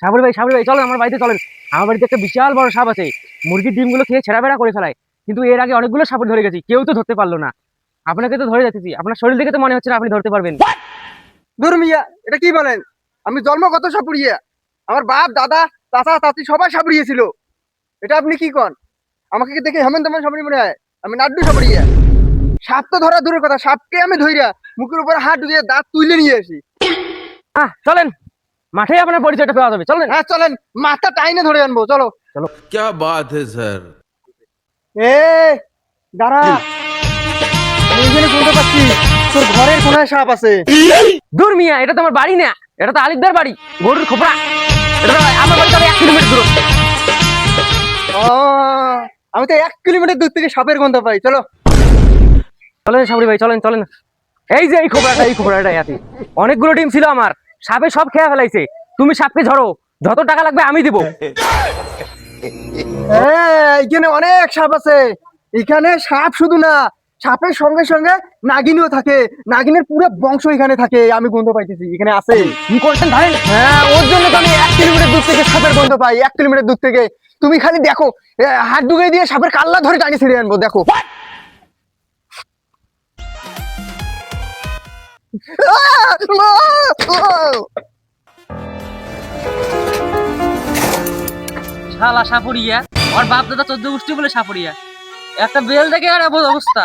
সাবরি ভাই চলেন আমার বাড়িতে চলেন। আমার বাড়িতে একটা বিশাল বড় সাপ আছে, মুরগির ডিমগুলো খেয়ে ছেঁড়াবেড়া করে ফেলায়। কিন্তু এর আগে অনেকগুলো সাপ ধরে গেছি, কেউ তো ধরতে পারলো না। আপনাকে তো ধরে যাচ্ছি, আপনার শরীর দেখে তো মনে হচ্ছে না আপনি ধরতে পারবেন। ধুর মিয়া, এটা কি বলেন? আমি জন্মগত সাপুড়িয়া। আমার বাপ দাদা চাচা চাচি সবাই সাপুড়িয়ে ছিল। এটা আপনি কি কন? আমাকে কি দেখে হেমন্ত তেমন সাপুড়ি মনে হয়? আমি নাড্ডু সাপুড়িয়া। সাপ তো ধরা দূরের কথা, সাপকে আমি ধইরা মুখের উপর হাত ঢুকিয়ে দাঁত তুলে নিয়ে আসি। চলেন, মাঠে আপনার পরিচয়টা পাওয়া যাবে, চলেন। হ্যাঁ চলেন, মাথা টাইনে ধরে আনবো, চলো। চলো। क्या बात है सर। এ দাঁড়া, আমি এখানে শুনতে পাচ্ছি তোর ঘরের কোনায় সাপ আছে। দূর মিয়া, এটা তো আমার বাড়ি না, এটা তো আলিকদার বাড়ি, গরুর খোপড়া। এটা তো আমার বাড়ি থেকে 1 কিলোমিটার দূর। ও, আমি তো 1 কিলোমিটার দূর থেকে সাপের গন্ধ পাই, চলো। চলেন সাবরি ভাই, চলেন চলেন। এই যে এই খোপড়াটা আছে, অনেকগুলো ডিম ছিল আমার, সাপে সব খেয়ে ফেলাইছে। তুমি সাপকে ধরো, যত টাকা লাগবে আমি দিব। এখানে অনেক সাপ আছে। এখানে সাপ শুধু না, সাপের সঙ্গে সঙ্গে নাগিনও থাকে। নাগিনের পুরো বংশ এখানে থাকে, আমি গন্ধ পাইতেছি এখানে আছে। কি করছেন ধরেন। হ্যাঁ, ওর জন্য তো আমি 1 কিলোমিটার দূর থেকে সাপের গন্ধ পাই, 1 কিলোমিটার দূর থেকে। তুমি খালি দেখো, হাত ঢুকিয়ে দিয়ে সাপের কাল্লা ধরে টানি ছিঁড়ে আনবো, দেখো। শালা সাপুরিয়া, ওর বাপ দাদা 14 গোষ্ঠী বলে সাপুরিয়া, একটা বেল দেখে আর অবস্থা।